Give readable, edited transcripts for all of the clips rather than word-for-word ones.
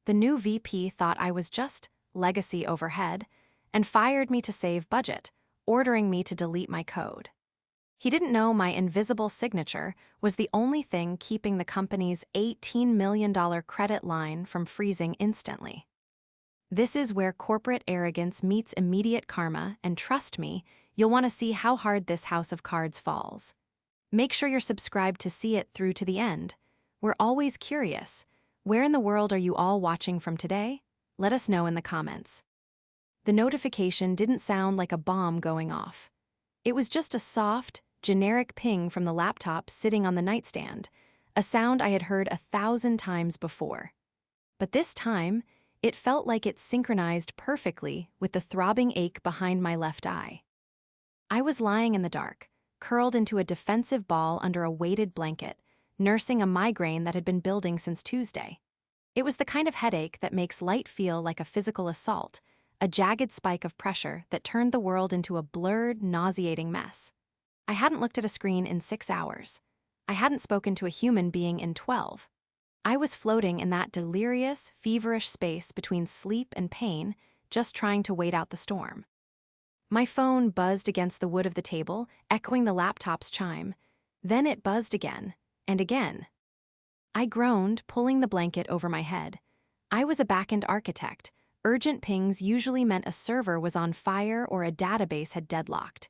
The new VP thought I was just legacy overhead and fired me to save budget, ordering me to delete my code. He didn't know my invisible signature was the only thing keeping the company's $18 million credit line from freezing instantly. This is where corporate arrogance meets immediate karma, and trust me, you'll want to see how hard this house of cards falls. Make sure you're subscribed to see it through to the end. We're always curious. Where in the world are you all watching from today? Let us know in the comments. The notification didn't sound like a bomb going off. It was just a soft, generic ping from the laptop sitting on the nightstand, a sound I had heard 1,000 times before. But this time, it felt like it synchronized perfectly with the throbbing ache behind my left eye. I was lying in the dark, curled into a defensive ball under a weighted blanket, nursing a migraine that had been building since Tuesday. It was the kind of headache that makes light feel like a physical assault, a jagged spike of pressure that turned the world into a blurred, nauseating mess. I hadn't looked at a screen in 6 hours. I hadn't spoken to a human being in 12. I was floating in that delirious, feverish space between sleep and pain, just trying to wait out the storm. My phone buzzed against the wood of the table, echoing the laptop's chime. Then it buzzed again, and again. I groaned, pulling the blanket over my head. I was a back-end architect. Urgent pings usually meant a server was on fire or a database had deadlocked.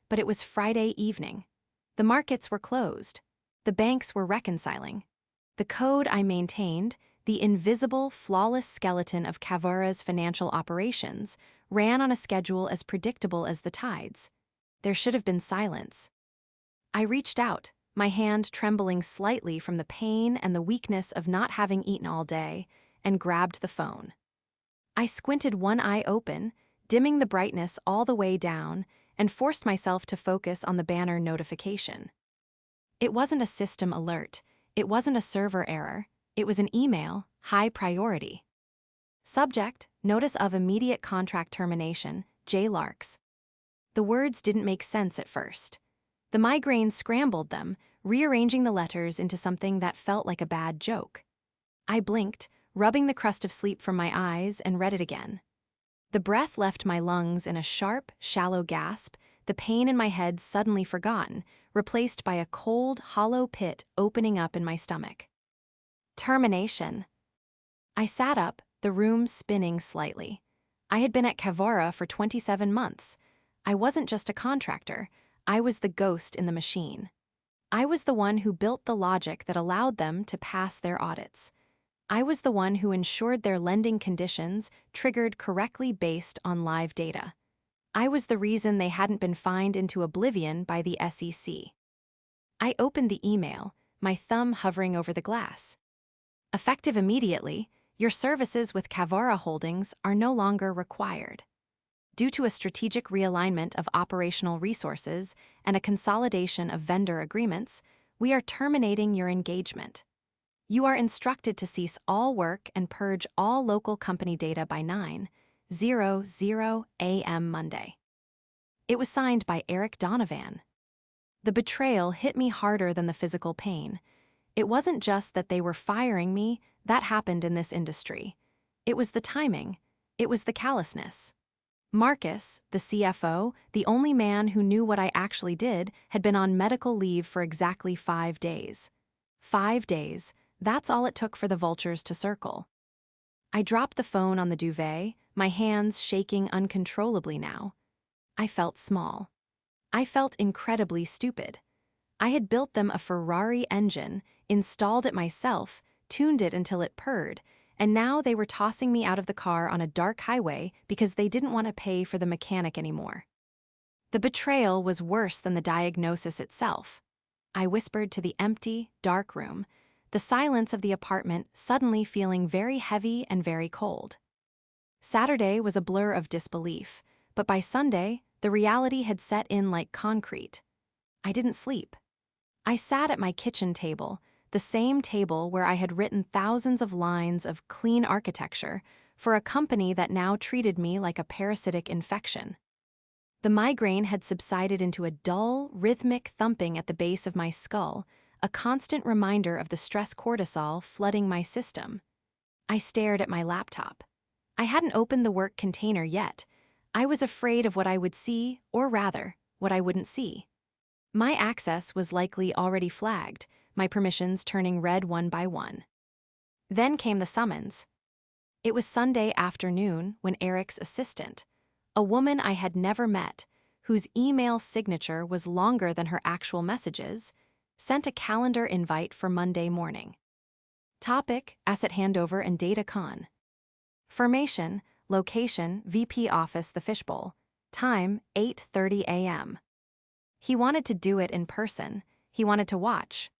But it was Friday evening. The markets were closed. The banks were reconciling. The code I maintained, the invisible, flawless skeleton of Kavara's financial operations, ran on a schedule as predictable as the tides. There should have been silence. I reached out, my hand trembling slightly from the pain and the weakness of not having eaten all day, and grabbed the phone. I squinted one eye open, dimming the brightness all the way down, and forced myself to focus on the banner notification. It wasn't a system alert. It wasn't a server error. It was an email, high priority. Subject, notice of immediate contract termination, J. Larks. The words didn't make sense at first. The migraine scrambled them, rearranging the letters into something that felt like a bad joke. I blinked, rubbing the crust of sleep from my eyes, and read it again. The breath left my lungs in a sharp, shallow gasp, the pain in my head suddenly forgotten, replaced by a cold, hollow pit opening up in my stomach. Termination. I sat up, the room spinning slightly. I had been at Kavara for 27 months. I wasn't just a contractor. I was the ghost in the machine. I was the one who built the logic that allowed them to pass their audits. I was the one who ensured their lending conditions triggered correctly based on live data. I was the reason they hadn't been fined into oblivion by the SEC. I opened the email, my thumb hovering over the glass. Effective immediately, your services with Kavara Holdings are no longer required. Due to a strategic realignment of operational resources and a consolidation of vendor agreements, we are terminating your engagement. You are instructed to cease all work and purge all local company data by 9:00 a.m. Monday. It was signed by Eric Donovan. The betrayal hit me harder than the physical pain. It wasn't just that they were firing me, that happened in this industry. It was the timing. It was the callousness. Marcus, the CFO, the only man who knew what I actually did, had been on medical leave for exactly 5 days. 5 days. That's all it took for the vultures to circle. I dropped the phone on the duvet, my hands shaking uncontrollably now. I felt small. I felt incredibly stupid. I had built them a Ferrari engine, installed it myself, tuned it until it purred, and now they were tossing me out of the car on a dark highway because they didn't want to pay for the mechanic anymore. The betrayal was worse than the diagnosis itself. I whispered to the empty, dark room, the silence of the apartment suddenly feeling very heavy and very cold. Saturday was a blur of disbelief, but by Sunday, the reality had set in like concrete. I didn't sleep. I sat at my kitchen table, the same table where I had written thousands of lines of clean architecture for a company that now treated me like a parasitic infection. The migraine had subsided into a dull, rhythmic thumping at the base of my skull, a constant reminder of the stress cortisol flooding my system. I stared at my laptop. I hadn't opened the work container yet. I was afraid of what I would see, or rather, what I wouldn't see. My access was likely already flagged, my permissions turning red one by one. Then came the summons. It was Sunday afternoon when Eric's assistant, a woman I had never met, whose email signature was longer than her actual messages, sent a calendar invite for Monday morning. Topic: Asset Handover and Data Con. Formation, location, VP Office The Fishbowl. Time, 8:30 a.m. He wanted to do it in person. He wanted to watch.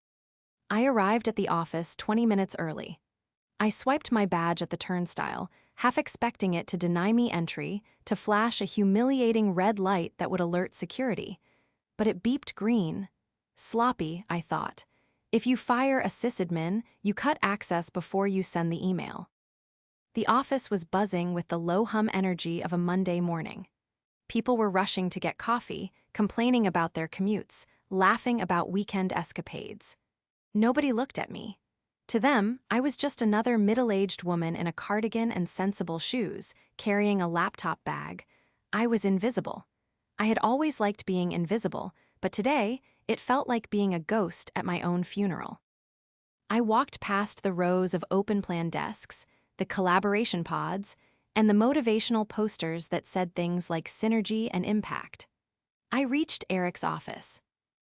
I arrived at the office 20 minutes early. I swiped my badge at the turnstile, half expecting it to deny me entry, to flash a humiliating red light that would alert security. But it beeped green. Sloppy, I thought. If you fire a sysadmin, you cut access before you send the email. The office was buzzing with the low-hum energy of a Monday morning. People were rushing to get coffee, complaining about their commutes, laughing about weekend escapades. Nobody looked at me. To them, I was just another middle-aged woman in a cardigan and sensible shoes, carrying a laptop bag. I was invisible. I had always liked being invisible, but today, it felt like being a ghost at my own funeral. I walked past the rows of open-plan desks, the collaboration pods, and the motivational posters that said things like synergy and impact. I reached Eric's office.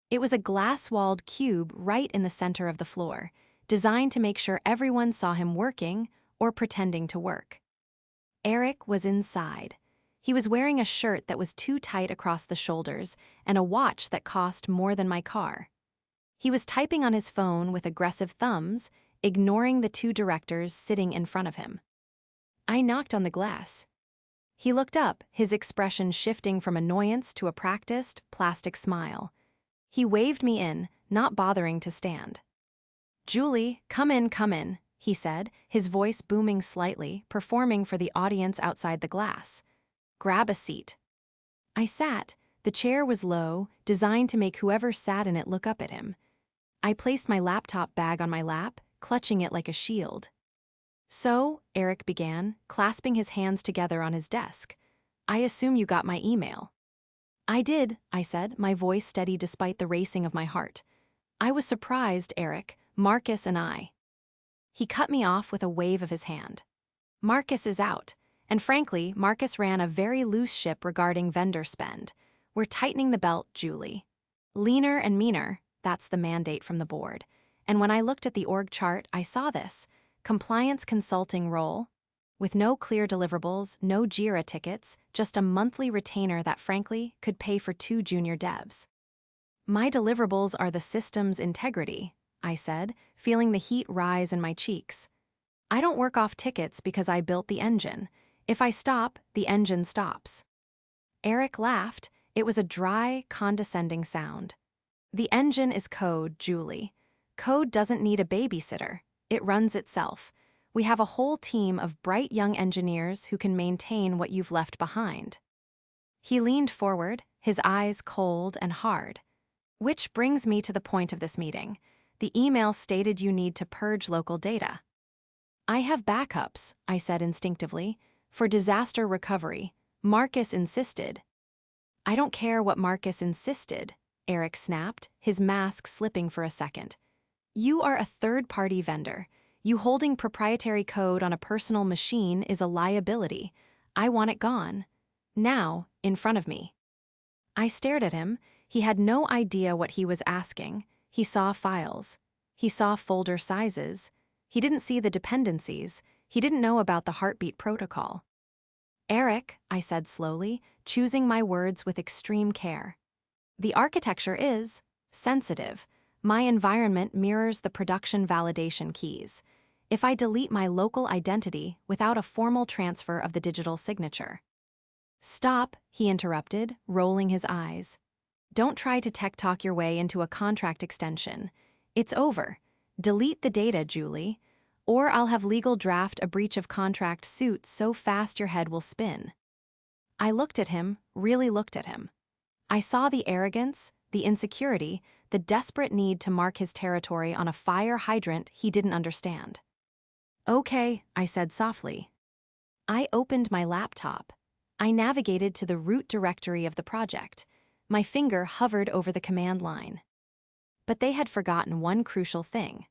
It was a glass-walled cube right in the center of the floor, designed to make sure everyone saw him working or pretending to work. Eric was inside. He was wearing a shirt that was too tight across the shoulders and a watch that cost more than my car. He was typing on his phone with aggressive thumbs, ignoring the two directors sitting in front of him. I knocked on the glass. He looked up, his expression shifting from annoyance to a practiced, plastic smile. He waved me in, not bothering to stand. "Julie, come in," he said, his voice booming slightly, performing for the audience outside the glass. "Grab a seat." I sat. The chair was low, designed to make whoever sat in it look up at him. I placed my laptop bag on my lap, clutching it like a shield. "So," Eric began, clasping his hands together on his desk, "I assume you got my email." "I did," I said, my voice steady despite the racing of my heart. "I was surprised, Eric, Marcus and I." He cut me off with a wave of his hand. "Marcus is out, and frankly, Marcus ran a very loose ship regarding vendor spend. We're tightening the belt, Julie. Leaner and meaner, that's the mandate from the board. And when I looked at the org chart, I saw this. Compliance consulting role, with no clear deliverables, no JIRA tickets, just a monthly retainer that frankly could pay for 2 junior devs. My deliverables are the system's integrity," I said, feeling the heat rise in my cheeks. "I don't work off tickets because I built the engine. If I stop, the engine stops." Eric laughed. It was a dry, condescending sound. "The engine is code, Julie. Code doesn't need a babysitter. It runs itself. We have a whole team of bright young engineers who can maintain what you've left behind." He leaned forward, his eyes cold and hard. "Which brings me to the point of this meeting. The email stated you need to purge local data." "I have backups," I said instinctively, "for disaster recovery. Marcus insisted." "I don't care what Marcus insisted," Eric snapped, his mask slipping for a second. "You are a third-party vendor. You holding proprietary code on a personal machine is a liability. I want it gone. Now, in front of me." I stared at him. He had no idea what he was asking. He saw files. He saw folder sizes. He didn't see the dependencies. He didn't know about the heartbeat protocol. "Eric," I said slowly, choosing my words with extreme care. "The architecture is sensitive. My environment mirrors the production validation keys. If I delete my local identity without a formal transfer of the digital signature." "Stop," he interrupted, rolling his eyes. "Don't try to tech talk your way into a contract extension. It's over. Delete the data, Julie, or I'll have legal draft a breach of contract suit so fast your head will spin." I looked at him, really looked at him. I saw the arrogance, the insecurity, the desperate need to mark his territory on a fire hydrant he didn't understand. Okay, I said softly. I opened my laptop. I navigated to the root directory of the project. My finger hovered over the command line. But they had forgotten one crucial thing.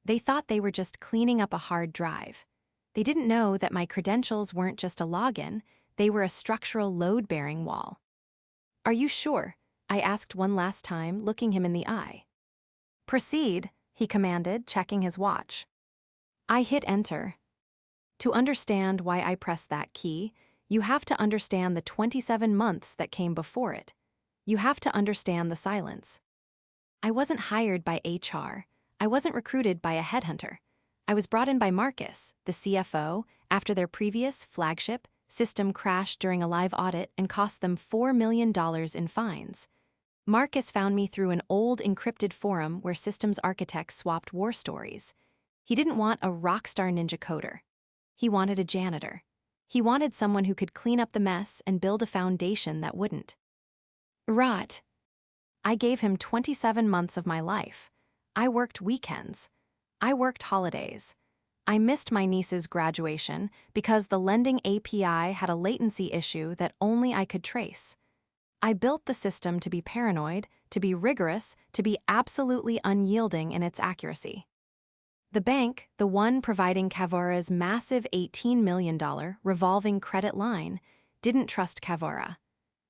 They thought they were just cleaning up a hard drive. They didn't know that my credentials weren't just a login, they were a structural load-bearing wall. Are you sure? I asked one last time, looking him in the eye. Proceed, he commanded, checking his watch. I hit enter. To understand why I pressed that key, you have to understand the 27 months that came before it. You have to understand the silence. I wasn't hired by HR. I wasn't recruited by a headhunter. I was brought in by Marcus, the CFO, after their previous flagship system crashed during a live audit and cost them $4 million in fines. Marcus found me through an old encrypted forum where systems architects swapped war stories. He didn't want a rockstar ninja coder. He wanted a janitor. He wanted someone who could clean up the mess and build a foundation that wouldn't rot. I gave him 27 months of my life. I worked weekends. I worked holidays. I missed my niece's graduation because the lending API had a latency issue that only I could trace. I built the system to be paranoid, to be rigorous, to be absolutely unyielding in its accuracy. The bank, the one providing Kavara's massive $18 million revolving credit line, didn't trust Kavara.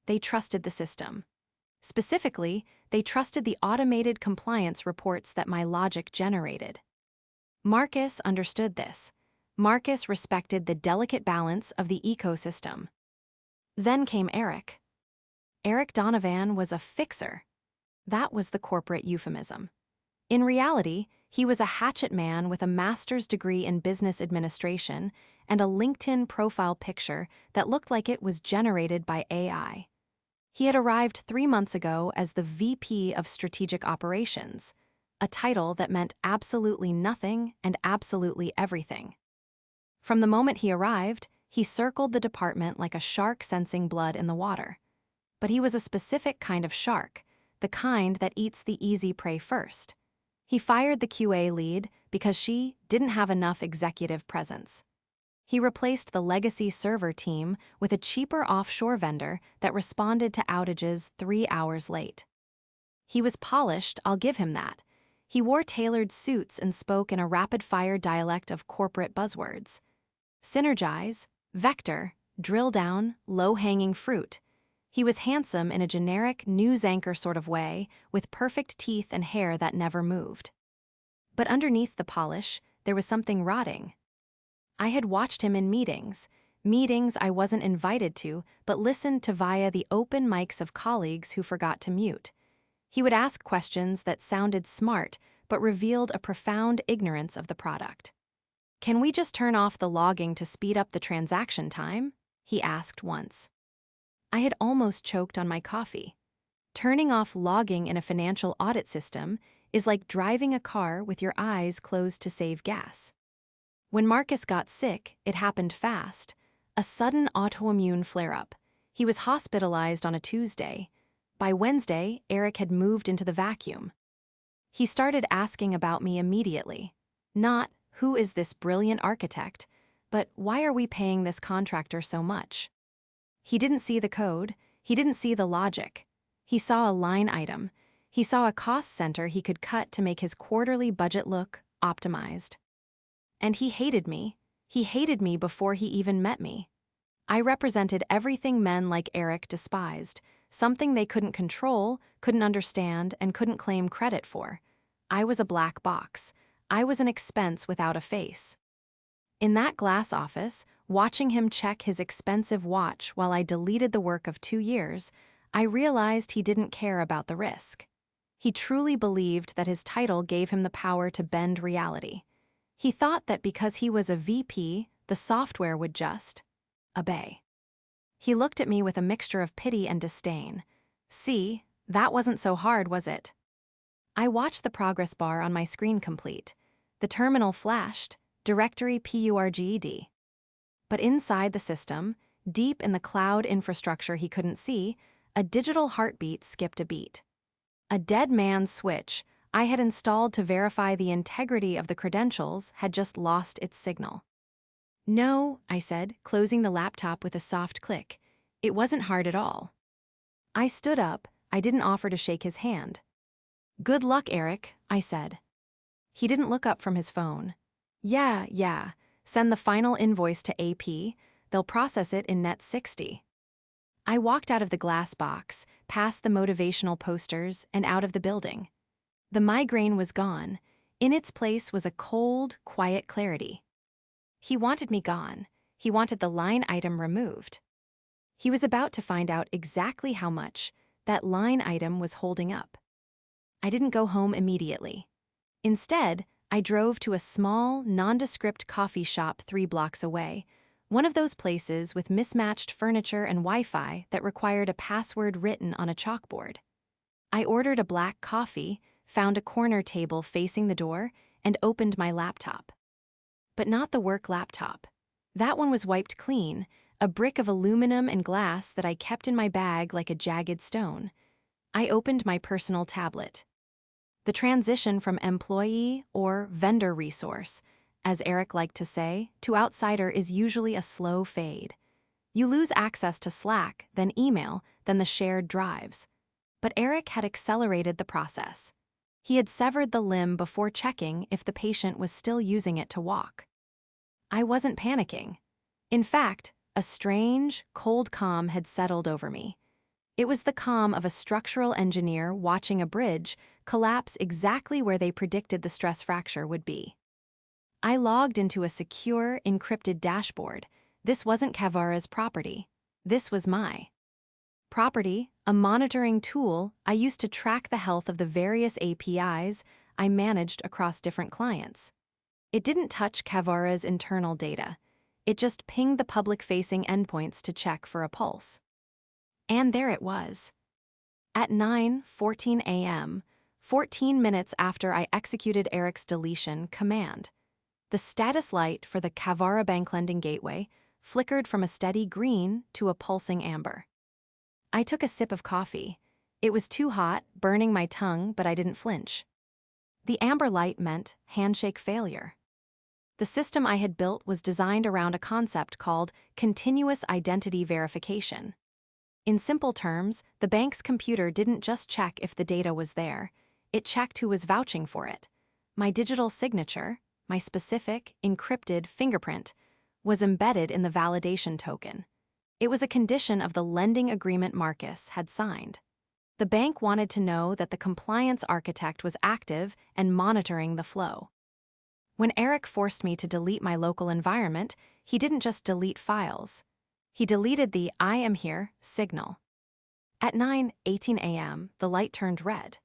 They trusted the system. Specifically, they trusted the automated compliance reports that my logic generated. Marcus understood this. Marcus respected the delicate balance of the ecosystem. Then came Eric. Eric Donovan was a fixer. That was the corporate euphemism. In reality, he was a hatchet man with a master's degree in business administration and a LinkedIn profile picture that looked like it was generated by AI. He had arrived 3 months ago as the VP of Strategic Operations, a title that meant absolutely nothing and absolutely everything. From the moment he arrived, he circled the department like a shark sensing blood in the water. But he was a specific kind of shark, the kind that eats the easy prey first. He fired the QA lead because she didn't have enough executive presence. He replaced the legacy server team with a cheaper offshore vendor that responded to outages 3 hours late. He was polished, I'll give him that. He wore tailored suits and spoke in a rapid-fire dialect of corporate buzzwords. Synergize, vector, drill down, low-hanging fruit. He was handsome in a generic news anchor sort of way, with perfect teeth and hair that never moved. But underneath the polish, there was something rotting. I had watched him in meetings I wasn't invited to, but listened to via the open mics of colleagues who forgot to mute. He would ask questions that sounded smart, but revealed a profound ignorance of the product. "Can we just turn off the logging to speed up the transaction time?" he asked once. I had almost choked on my coffee. Turning off logging in a financial audit system is like driving a car with your eyes closed to save gas. When Marcus got sick, it happened fast. A sudden autoimmune flare-up. He was hospitalized on a Tuesday. By Wednesday, Eric had moved into the vacuum. He started asking about me immediately. Not, who is this brilliant architect, but why are we paying this contractor so much? He didn't see the code. He didn't see the logic. He saw a line item. He saw a cost center he could cut to make his quarterly budget look optimized. And he hated me. He hated me before he even met me. I represented everything men like Eric despised, something they couldn't control, couldn't understand, and couldn't claim credit for. I was a black box. I was an expense without a face. In that glass office, watching him check his expensive watch while I deleted the work of 2 years, I realized he didn't care about the risk. He truly believed that his title gave him the power to bend reality. He thought that because he was a VP, the software would just obey. He looked at me with a mixture of pity and disdain. See, that wasn't so hard, was it? I watched the progress bar on my screen complete. The terminal flashed, directory PURGED. But inside the system, deep in the cloud infrastructure he couldn't see, a digital heartbeat skipped a beat. A dead man's switch, I had installed to verify the integrity of the credentials had just lost its signal. "No," I said, closing the laptop with a soft click. It wasn't hard at all. I stood up. I didn't offer to shake his hand. "Good luck, Eric," I said. He didn't look up from his phone. Yeah. Send the final invoice to AP. They'll process it in net 60. I walked out of the glass box, past the motivational posters, and out of the building. The migraine was gone. In its place was a cold, quiet clarity. He wanted me gone. He wanted the line item removed. He was about to find out exactly how much that line item was holding up. I didn't go home immediately. Instead, I drove to a small, nondescript coffee shop 3 blocks away, one of those places with mismatched furniture and Wi-Fi that required a password written on a chalkboard. I ordered a black coffee, found a corner table facing the door, and opened my laptop. But not the work laptop. That one was wiped clean, a brick of aluminum and glass that I kept in my bag like a jagged stone. I opened my personal tablet. The transition from employee or vendor resource, as Eric liked to say, to outsider is usually a slow fade. You lose access to Slack, then email, then the shared drives. But Eric had accelerated the process. He had severed the limb before checking if the patient was still using it to walk. I wasn't panicking. In fact, a strange, cold calm had settled over me. It was the calm of a structural engineer watching a bridge collapse exactly where they predicted the stress fracture would be. I logged into a secure, encrypted dashboard. This wasn't Kavara's property. This was my property, a monitoring tool I used to track the health of the various APIs I managed across different clients. It didn't touch Kavara's internal data. It just pinged the public-facing endpoints to check for a pulse. And there it was. At 9:14 a.m., 14 minutes after I executed Eric's deletion command, the status light for the Kavara Bank Lending Gateway flickered from a steady green to a pulsing amber. I took a sip of coffee. It was too hot, burning my tongue, but I didn't flinch. The amber light meant handshake failure. The system I had built was designed around a concept called continuous identity verification. In simple terms, the bank's computer didn't just check if the data was there, it checked who was vouching for it. My digital signature, my specific, encrypted fingerprint, was embedded in the validation token. It was a condition of the lending agreement Marcus had signed. The bank wanted to know that the compliance architect was active and monitoring the flow. When Eric forced me to delete my local environment, he didn't just delete files. He deleted the "I am here" signal. At 9:18 a.m., the light turned red.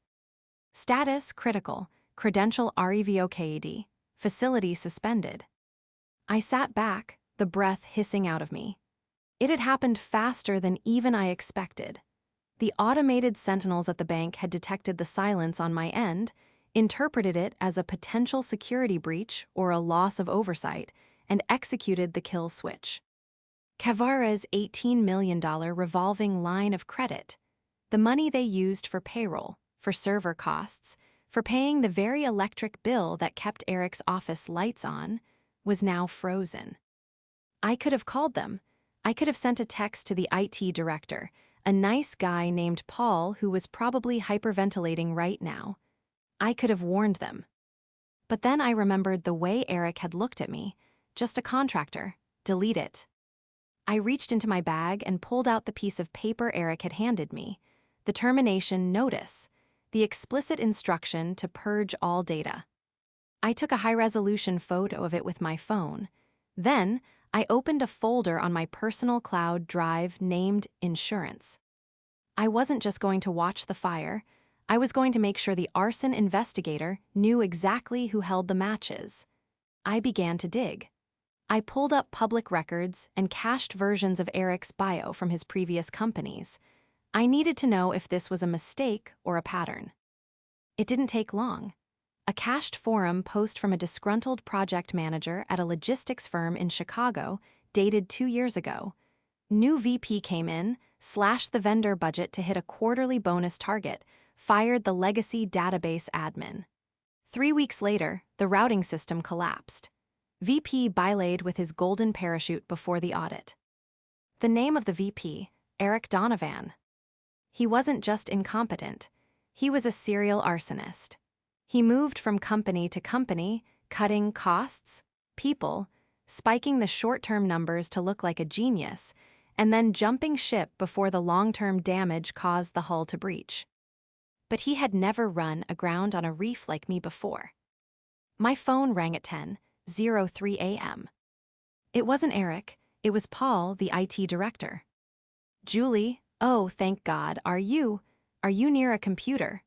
Status critical, credential revoked, facility suspended. I sat back, the breath hissing out of me. It had happened faster than even I expected. The automated sentinels at the bank had detected the silence on my end, interpreted it as a potential security breach or a loss of oversight, and executed the kill switch. Kavara's $18 million revolving line of credit, the money they used for payroll, for server costs, for paying the very electric bill that kept Eric's office lights on, was now frozen. I could have called them. I could have sent a text to the IT director, a nice guy named Paul who was probably hyperventilating right now. I could have warned them. But then I remembered the way Eric had looked at me. Just a contractor. Delete it. I reached into my bag and pulled out the piece of paper Eric had handed me, the termination notice, the explicit instruction to purge all data. I took a high-resolution photo of it with my phone. Then, I opened a folder on my personal cloud drive named Insurance. I wasn't just going to watch the fire. I was going to make sure the arson investigator knew exactly who held the matches. I began to dig. I pulled up public records and cached versions of Eric's bio from his previous companies. I needed to know if this was a mistake or a pattern. It didn't take long. A cached forum post from a disgruntled project manager at a logistics firm in Chicago, dated 2 years ago. New VP came in, slashed the vendor budget to hit a quarterly bonus target, fired the legacy database admin. 3 weeks later, the routing system collapsed. VP belayed with his golden parachute before the audit. The name of the VP, Eric Donovan. He wasn't just incompetent, he was a serial arsonist. He moved from company to company, cutting costs, people, spiking the short-term numbers to look like a genius, and then jumping ship before the long-term damage caused the hull to breach. But he had never run aground on a reef like me before. My phone rang at 10:03 a.m. It wasn't Eric, it was Paul, the IT director. "Julie, oh, thank God, are you near a computer?"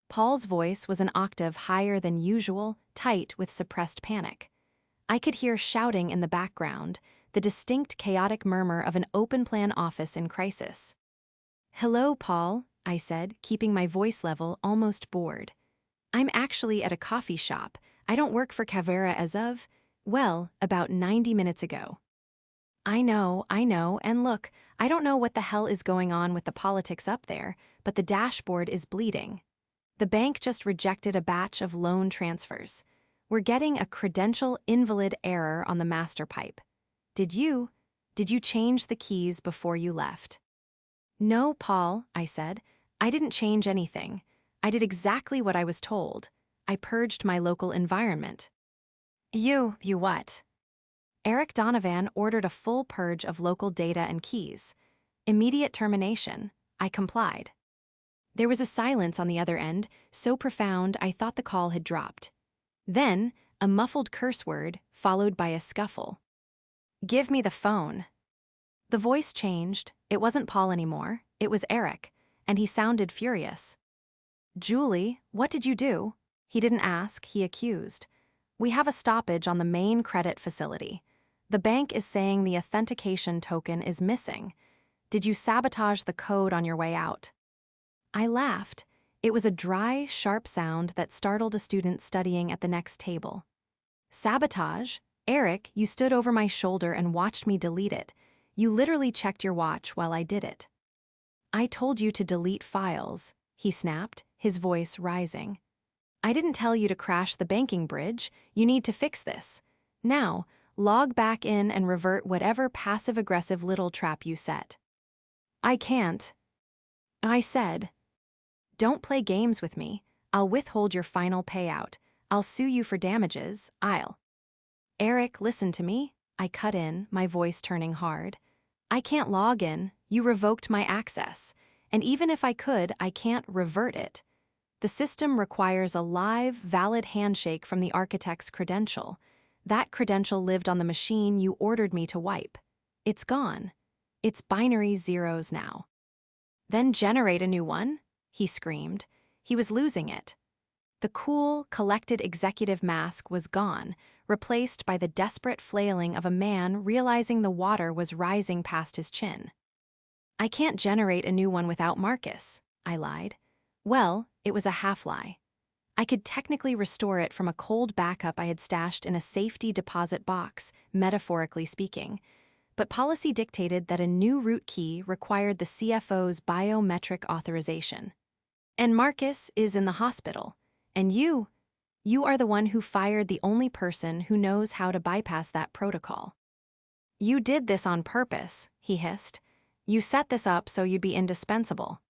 Paul's voice was an octave higher than usual, tight with suppressed panic. I could hear shouting in the background, the distinct chaotic murmur of an open-plan office in crisis. "Hello, Paul," I said, keeping my voice level, almost bored. "I'm actually at a coffee shop. I don't work for Cavera as of, well, about 90 minutes ago." I know, and look, I don't know what the hell is going on with the politics up there, but the dashboard is bleeding. The bank just rejected a batch of loan transfers. We're getting a credential invalid error on the master pipe. Did you change the keys before you left?" "No, Paul," I said. "I didn't change anything. I did exactly what I was told. I purged my local environment." You what?" Eric Donovan ordered a full purge of local data and keys. Immediate termination. I complied. There was a silence on the other end, so profound I thought the call had dropped. Then, a muffled curse word, followed by a scuffle. "Give me the phone." The voice changed. It wasn't Paul anymore, it was Eric, and he sounded furious. "Julie, what did you do?" He didn't ask, he accused. "We have a stoppage on the main credit facility. The bank is saying the authentication token is missing. Did you sabotage the code on your way out?" I laughed. It was a dry, sharp sound that startled a student studying at the next table. "Sabotage? Eric, you stood over my shoulder and watched me delete it. You literally checked your watch while I did it." "I told you to delete files," he snapped, his voice rising. "I didn't tell you to crash the banking bridge. You need to fix this. Now, log back in and revert whatever passive-aggressive little trap you set." "I can't." I said. "Don't play games with me. I'll withhold your final payout. I'll sue you for damages. Eric, listen to me." I cut in, my voice turning hard. "I can't log in. You revoked my access. And even if I could, I can't revert it. The system requires a live, valid handshake from the architect's credential. That credential lived on the machine you ordered me to wipe. It's gone. It's binary zeros now." "Then generate a new one?" he screamed. He was losing it. The cool, collected executive mask was gone, replaced by the desperate flailing of a man realizing the water was rising past his chin. "I can't generate a new one without Marcus," I lied. Well, it was a half-lie. I could technically restore it from a cold backup I had stashed in a safety deposit box, metaphorically speaking. But policy dictated that a new root key required the CFO's biometric authorization. And Marcus is in the hospital. And you are the one who fired the only person who knows how to bypass that protocol. "You did this on purpose," he hissed. "You set this up so you'd be indispensable."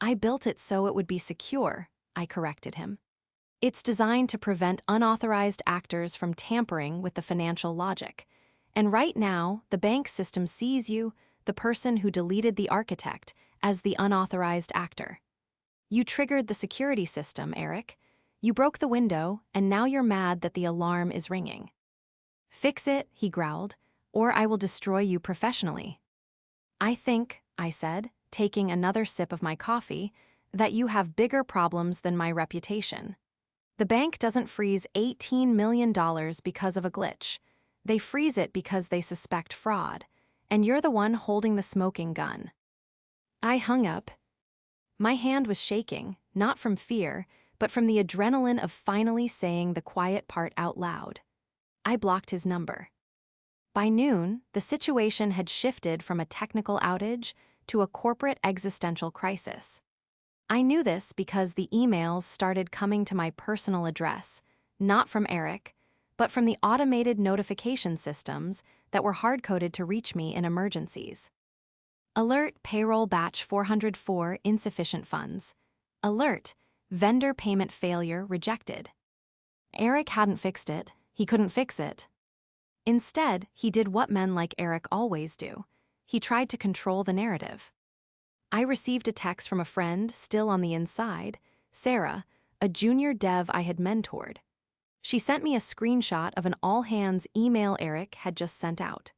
"I built it so it would be secure," I corrected him. "It's designed to prevent unauthorized actors from tampering with the financial logic. And right now, the bank system sees you, the person who deleted the architect, as the unauthorized actor. You triggered the security system, Eric. You broke the window, and now you're mad that the alarm is ringing." "Fix it," he growled, "or I will destroy you professionally." "I think," I said, taking another sip of my coffee, "that you have bigger problems than my reputation. The bank doesn't freeze $18 million because of a glitch. They freeze it because they suspect fraud, and you're the one holding the smoking gun." I hung up. My hand was shaking, not from fear, but from the adrenaline of finally saying the quiet part out loud. I blocked his number. By noon, the situation had shifted from a technical outage to a corporate existential crisis. I knew this because the emails started coming to my personal address, not from Eric, but from the automated notification systems that were hard-coded to reach me in emergencies. Alert, payroll batch 404, insufficient funds. Alert, vendor payment failure rejected. Eric hadn't fixed it. He couldn't fix it. Instead, he did what men like Eric always do. He tried to control the narrative. I received a text from a friend still on the inside, Sarah, a junior dev I had mentored. She sent me a screenshot of an all-hands email Eric had just sent out.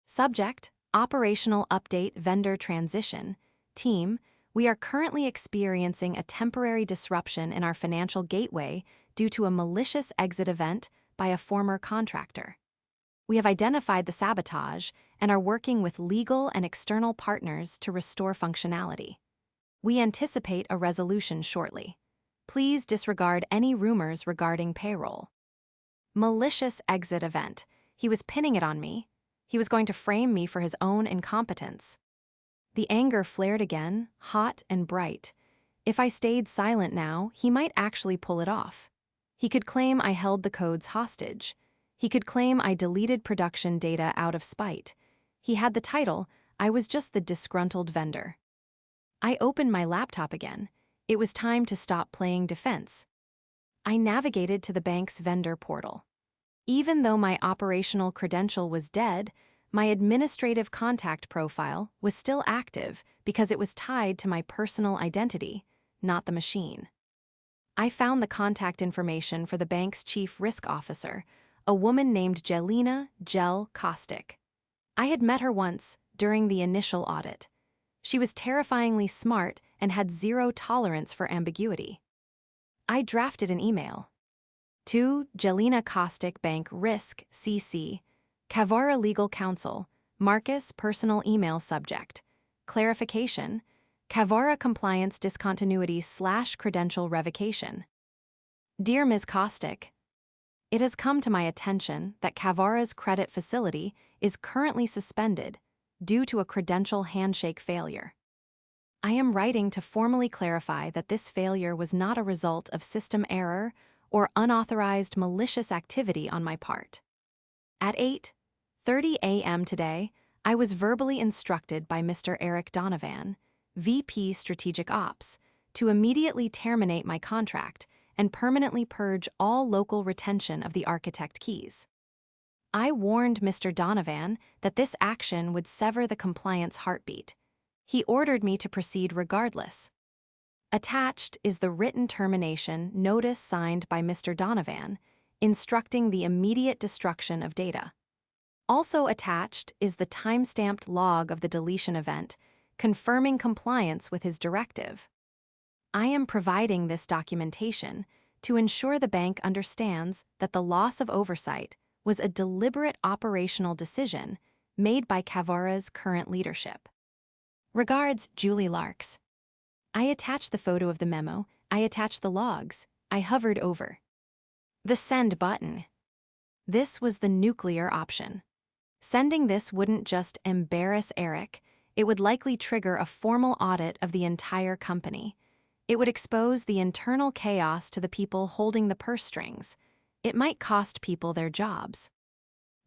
Subject, Operational Update Vendor Transition. Team, we are currently experiencing a temporary disruption in our financial gateway due to a malicious exit event by a former contractor. We have identified the sabotage and are working with legal and external partners to restore functionality. We anticipate a resolution shortly. Please disregard any rumors regarding payroll. Malicious exit event. He was pinning it on me. He was going to frame me for his own incompetence. The anger flared again, hot and bright. If I stayed silent now, he might actually pull it off. He could claim I held the codes hostage. He could claim I deleted production data out of spite. He had the title, I was just the disgruntled vendor. I opened my laptop again. It was time to stop playing defense. I navigated to the bank's vendor portal. Even though my operational credential was dead, my administrative contact profile was still active because it was tied to my personal identity, not the machine. I found the contact information for the bank's chief risk officer, a woman named Jelena Jel Kostic. I had met her once during the initial audit. She was terrifyingly smart and had zero tolerance for ambiguity. I drafted an email. To Jelena Kostic Bank Risk, CC, Kavara Legal Counsel, Marcus Personal Email Subject, Clarification, Kavara Compliance Discontinuity / Credential Revocation. Dear Ms. Kostic, it has come to my attention that Kavara's credit facility is currently suspended due to a credential handshake failure. I am writing to formally clarify that this failure was not a result of system error or unauthorized malicious activity on my part. At 8:30 a.m. today, I was verbally instructed by Mr. Eric Donovan, VP Strategic Ops, to immediately terminate my contract and permanently purge all local retention of the architect keys. I warned Mr. Donovan that this action would sever the compliance heartbeat. He ordered me to proceed regardless. Attached is the written termination notice signed by Mr. Donovan, instructing the immediate destruction of data. Also attached is the time-stamped log of the deletion event, confirming compliance with his directive. I am providing this documentation to ensure the bank understands that the loss of oversight was a deliberate operational decision made by Kavara's current leadership. Regards, Julie Larks. I attached the photo of the memo, I attached the logs, I hovered over the send button. This was the nuclear option. Sending this wouldn't just embarrass Eric, it would likely trigger a formal audit of the entire company. It would expose the internal chaos to the people holding the purse strings. It might cost people their jobs.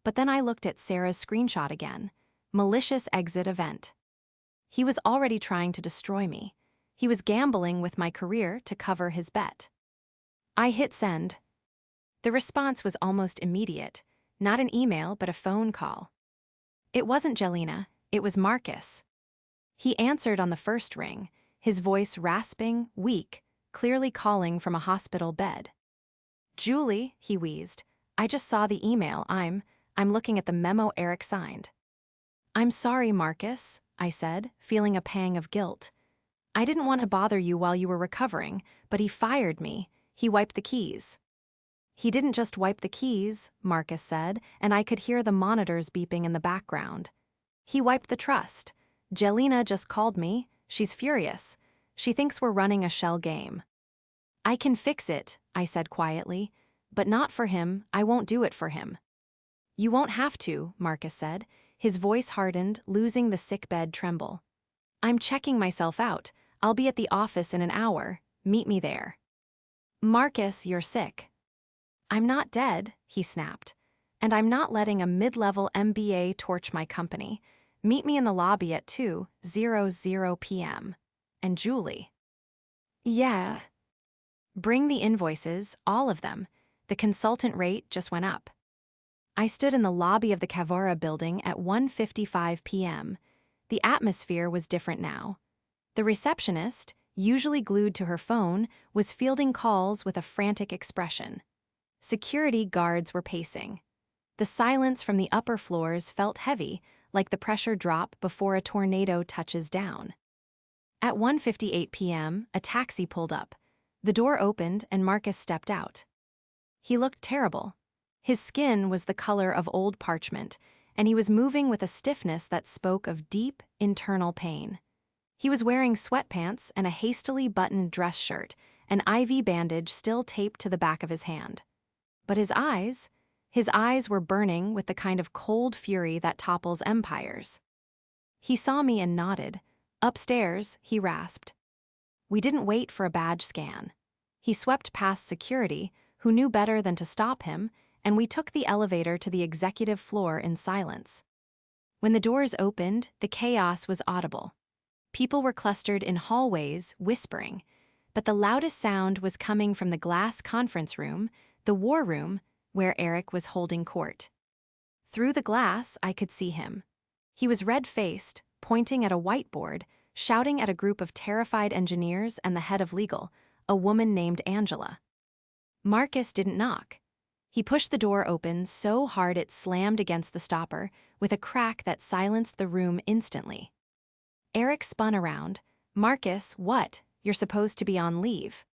But then I looked at Sarah's screenshot again. Malicious exit event. He was already trying to destroy me. He was gambling with my career to cover his bet. I hit send. The response was almost immediate. Not an email, but a phone call. It wasn't Jelena, it was Marcus. He answered on the first ring, his voice rasping, weak, clearly calling from a hospital bed. Julie, he wheezed, I just saw the email. I'm looking at the memo Eric signed. I'm sorry, Marcus, I said, feeling a pang of guilt. I didn't want to bother you while you were recovering, but he fired me. He wiped the keys. He didn't just wipe the keys, Marcus said, and I could hear the monitors beeping in the background. He wiped the trust. Jelena just called me. She's furious. She thinks we're running a shell game. I can fix it, I said quietly, but not for him. I won't do it for him. You won't have to, Marcus said. His voice hardened, losing the sickbed tremble. I'm checking myself out. I'll be at the office in an hour. Meet me there. Marcus, you're sick. I'm not dead, he snapped. And I'm not letting a mid-level MBA torch my company. Meet me in the lobby at 2:00 p.m. And Julie. Yeah. Bring the invoices, all of them. The consultant rate just went up. I stood in the lobby of the Cavora building at 1:55 p.m. The atmosphere was different now. The receptionist, usually glued to her phone, was fielding calls with a frantic expression. Security guards were pacing. The silence from the upper floors felt heavy, like the pressure drop before a tornado touches down. At 1:58 p.m., a taxi pulled up. The door opened and Marcus stepped out. He looked terrible. His skin was the color of old parchment, and he was moving with a stiffness that spoke of deep, internal pain. He was wearing sweatpants and a hastily buttoned dress shirt, an IV bandage still taped to the back of his hand. But his eyes were burning with the kind of cold fury that topples empires. He saw me and nodded. Upstairs, he rasped. We didn't wait for a badge scan. He swept past security, who knew better than to stop him, and we took the elevator to the executive floor in silence. When the doors opened, the chaos was audible. People were clustered in hallways, whispering, but the loudest sound was coming from the glass conference room, the war room, where Eric was holding court. Through the glass, I could see him. He was red-faced, pointing at a whiteboard, shouting at a group of terrified engineers and the head of legal, a woman named Angela. Marcus didn't knock. He pushed the door open so hard it slammed against the stopper, with a crack that silenced the room instantly. Eric spun around. Marcus, what? You're supposed to be on leave.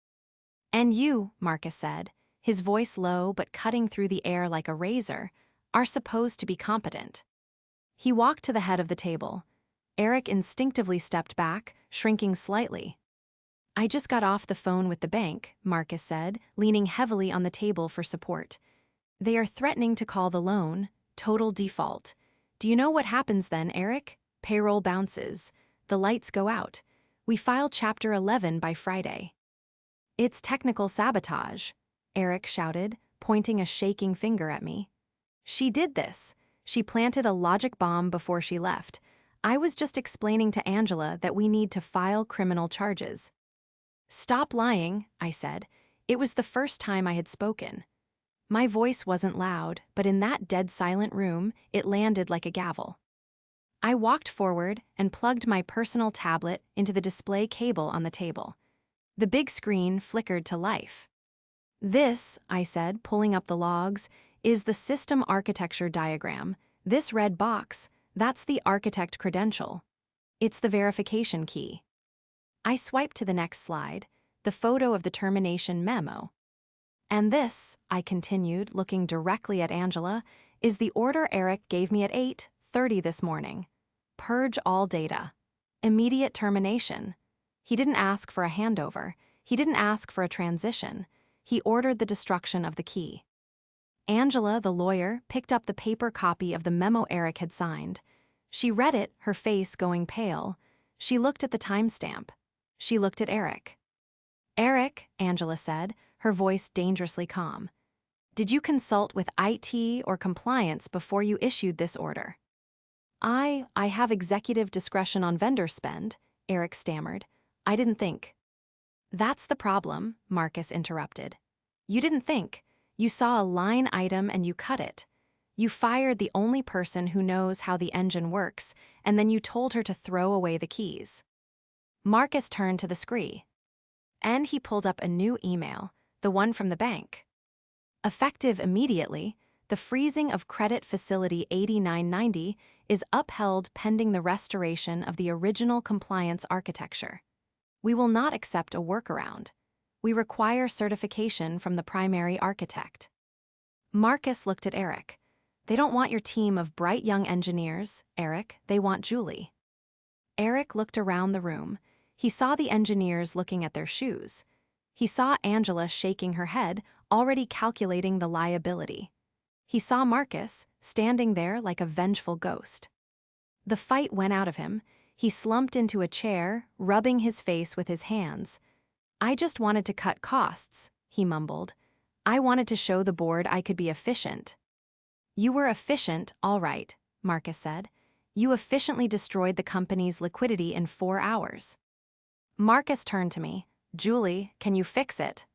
And you, Marcus said, his voice low but cutting through the air like a razor, are supposed to be competent. He walked to the head of the table. Eric instinctively stepped back, shrinking slightly. I just got off the phone with the bank, Marcus said, leaning heavily on the table for support. They are threatening to call the loan total default. Do you know what happens then, Eric? Payroll bounces. The lights go out. We file Chapter 11 by Friday. It's technical sabotage, Eric shouted, pointing a shaking finger at me. She did this. She planted a logic bomb before she left. I was just explaining to Angela that we need to file criminal charges. Stop lying, I said. It was the first time I had spoken. My voice wasn't loud, but in that dead silent room, it landed like a gavel. I walked forward and plugged my personal tablet into the display cable on the table. The big screen flickered to life. This, I said, pulling up the logs, is the system architecture diagram. This red box, that's the architect credential. It's the verification key. I swiped to the next slide, the photo of the termination memo. And this, I continued, looking directly at Angela, is the order Eric gave me at 8:30 this morning. Purge all data. Immediate termination. He didn't ask for a handover. He didn't ask for a transition. He ordered the destruction of the key. Angela, the lawyer, picked up the paper copy of the memo Eric had signed. She read it, her face going pale. She looked at the timestamp. She looked at Eric. Eric, Angela said, her voice dangerously calm. Did you consult with IT or compliance before you issued this order? I have executive discretion on vendor spend, Eric stammered. I didn't think. That's the problem, Marcus interrupted. You didn't think. You saw a line item and you cut it. You fired the only person who knows how the engine works, and then you told her to throw away the keys. Marcus turned to the screen. And he pulled up a new email, the one from the bank. Effective immediately, the freezing of credit facility 8990 is upheld pending the restoration of the original compliance architecture. We will not accept a workaround. We require certification from the primary architect. Marcus looked at Eric. They don't want your team of bright young engineers, Eric. They want Julie. Eric looked around the room. He saw the engineers looking at their shoes. He saw Angela shaking her head, already calculating the liability. He saw Marcus, standing there like a vengeful ghost. The fight went out of him. He slumped into a chair, rubbing his face with his hands. "I just wanted to cut costs," he mumbled. "I wanted to show the board I could be efficient." "You were efficient, all right," Marcus said. "You efficiently destroyed the company's liquidity in 4 hours." Marcus turned to me. "Julie, can you fix it?"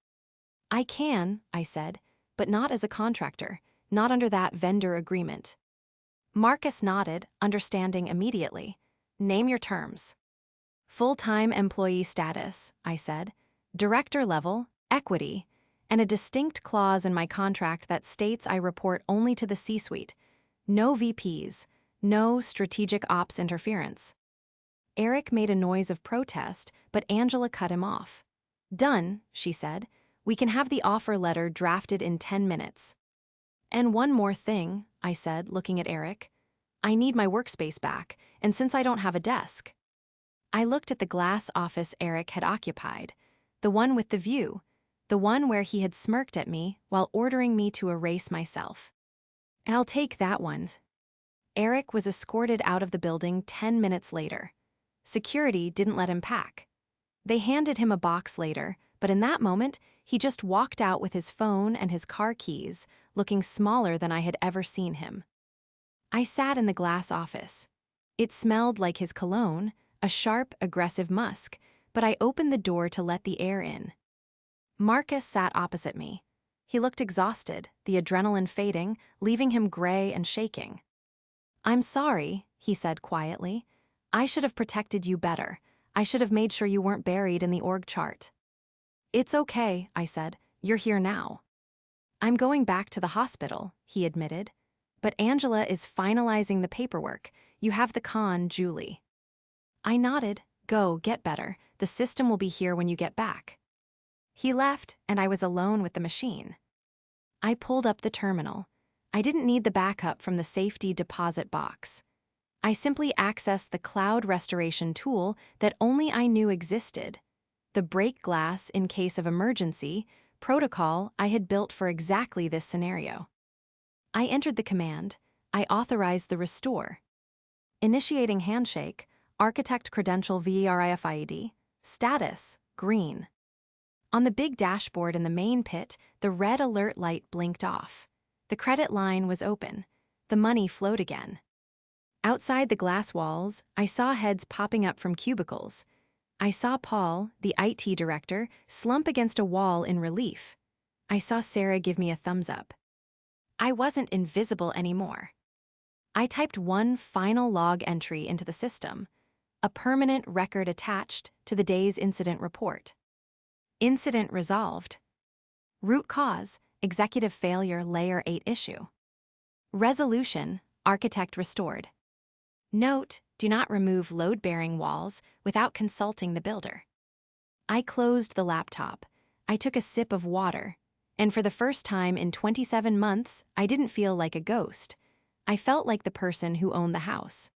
"I can," I said, "but not as a contractor, not under that vendor agreement." Marcus nodded, understanding immediately. "Name your terms." "Full-time employee status," I said, "director level, equity, and a distinct clause in my contract that states I report only to the C-suite. No VPs, no strategic ops interference." Eric made a noise of protest, but Angela cut him off. "Done," she said. "We can have the offer letter drafted in 10 minutes. "And one more thing," I said, looking at Eric. "I need my workspace back, and since I don't have a desk." I looked at the glass office Eric had occupied, the one with the view, the one where he had smirked at me while ordering me to erase myself. "I'll take that one." Eric was escorted out of the building 10 minutes later. Security didn't let him pack. They handed him a box later, but in that moment, he just walked out with his phone and his car keys, looking smaller than I had ever seen him. I sat in the glass office. It smelled like his cologne, a sharp, aggressive musk, but I opened the door to let the air in. Marcus sat opposite me. He looked exhausted, the adrenaline fading, leaving him gray and shaking. "I'm sorry," he said quietly. "I should have protected you better. I should have made sure you weren't buried in the org chart." "It's okay," I said. "You're here now." "I'm going back to the hospital," he admitted. "But Angela is finalizing the paperwork. You have the con, Julie." I nodded. "Go, get better. The system will be here when you get back." He left, and I was alone with the machine. I pulled up the terminal. I didn't need the backup from the safety deposit box. I simply accessed the cloud restoration tool that only I knew existed. The break glass in case of emergency protocol I had built for exactly this scenario. I entered the command. I authorized the restore. Initiating handshake, architect credential VERIFID, status, green. On the big dashboard in the main pit, the red alert light blinked off. The credit line was open. The money flowed again. Outside the glass walls, I saw heads popping up from cubicles. I saw Paul, the IT director, slump against a wall in relief. I saw Sarah give me a thumbs up. I wasn't invisible anymore. I typed one final log entry into the system, a permanent record attached to the day's incident report. Incident resolved. Root cause, executive failure layer 8 issue. Resolution, architect restored. Note, do not remove load-bearing walls without consulting the builder. I closed the laptop. I took a sip of water, and for the first time in 27 months, I didn't feel like a ghost. I felt like the person who owned the house.